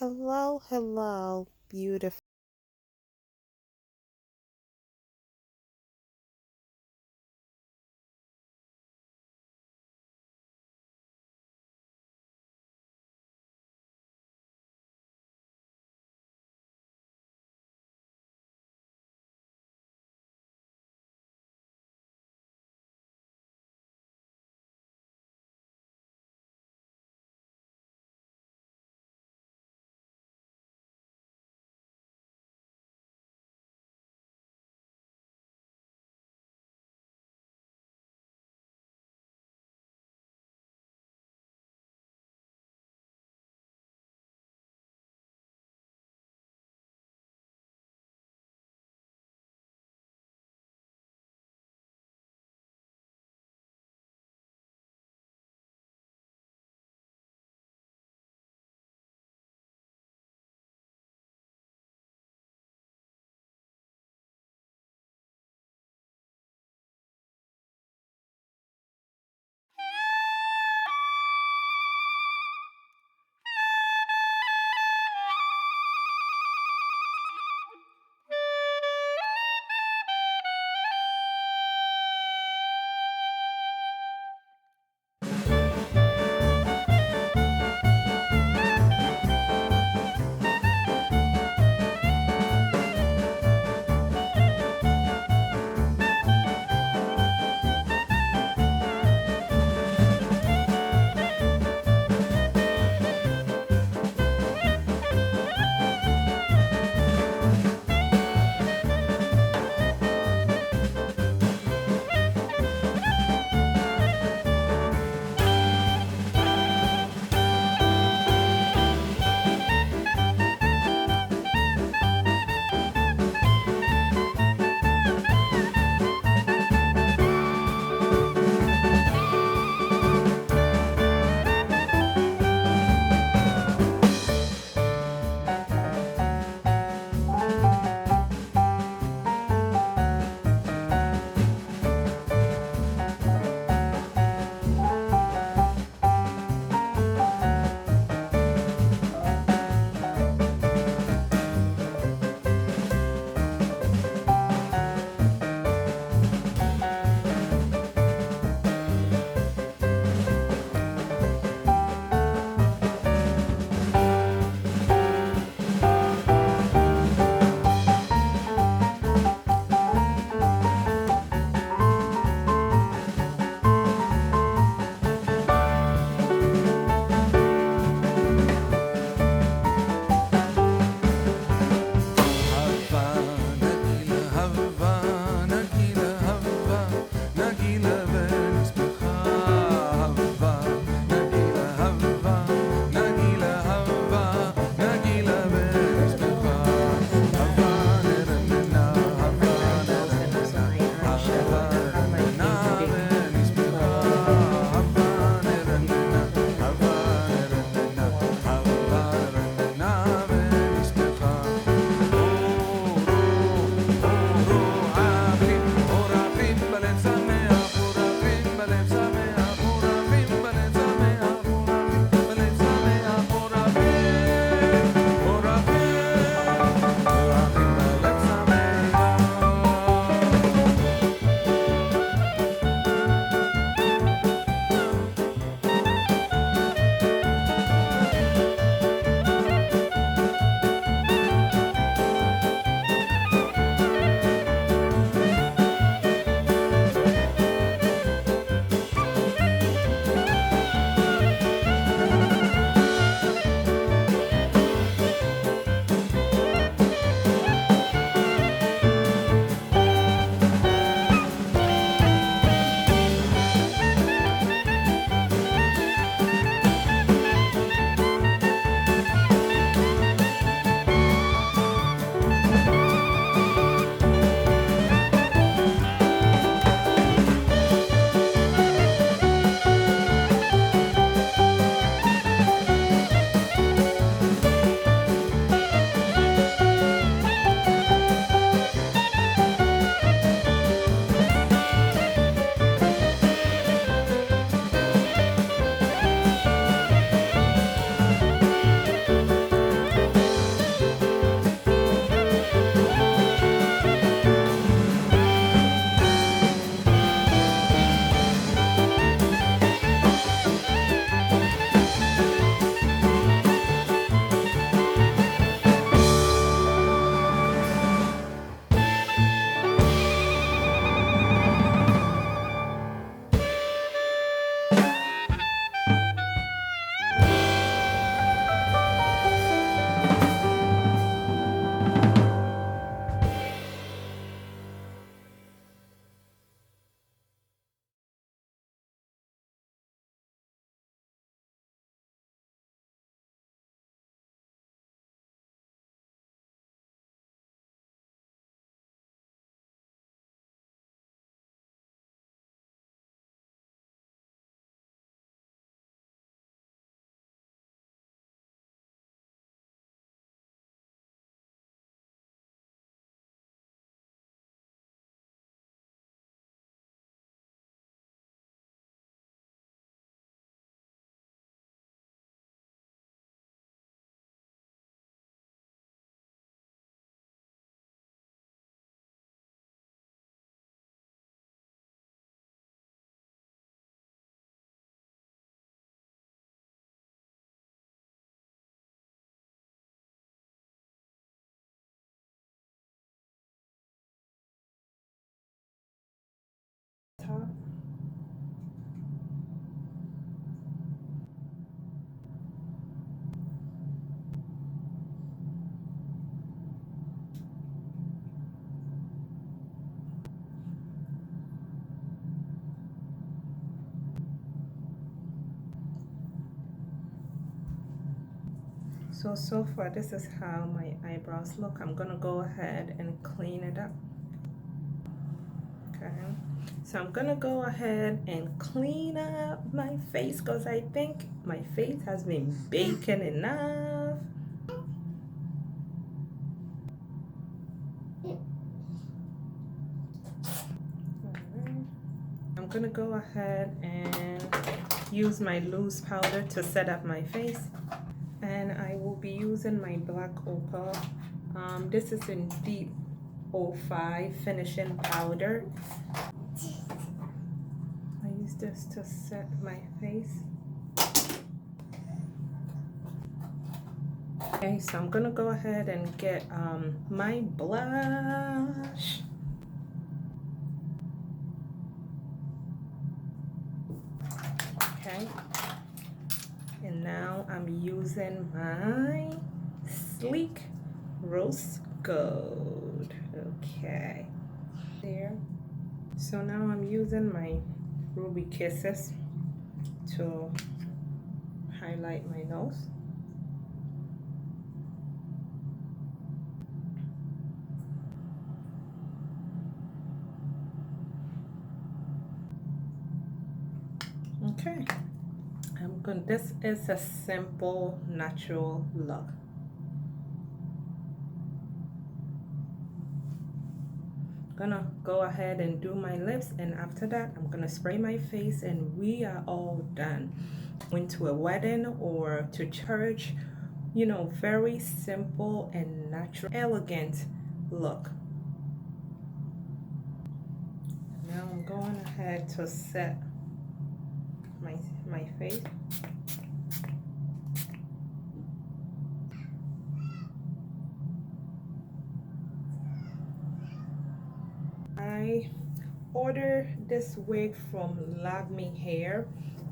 Hello, hello, beautiful. So far this is how my eyebrows look. I'm gonna go ahead and clean it up. Okay, so I'm gonna go ahead and clean up my face because I think my face has been baking enough. I'm gonna go ahead and use my loose powder to set up my face, and I will be using my black opal. This is in deep 05 finishing powder. I use this to set my face. Okay, so I'm gonna go ahead and get my blush. Okay, and now I'm using my sleek rose gold. Okay, there. So now I'm using my Rubykisses to highlight my nose. Okay, this is a simple natural look. Gonna go ahead and do my lips, and after that I'm gonna spray my face and we are all done. Went to a wedding or to church, you know, very simple and natural, elegant look. Now I'm going ahead to set my face. I ordered this wig from Lagme Hair,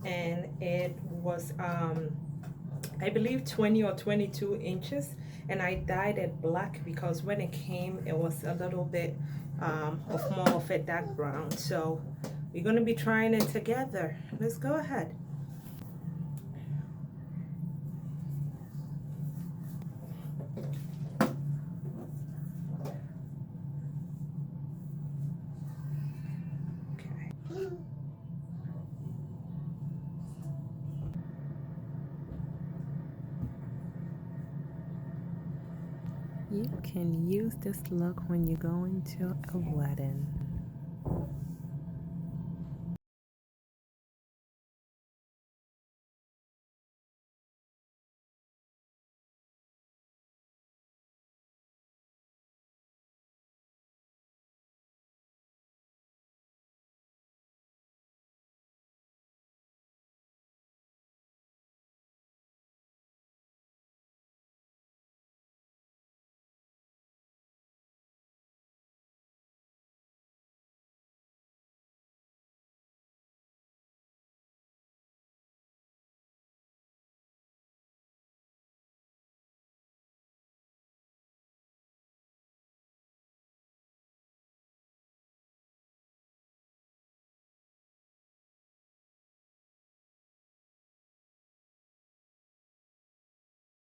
and it was I believe 20 or 22 inches, and I dyed it black because when it came it was a little bit of more of a dark brown. So we're going to be trying it together. Let's go ahead. You can use this look when you go into a wedding.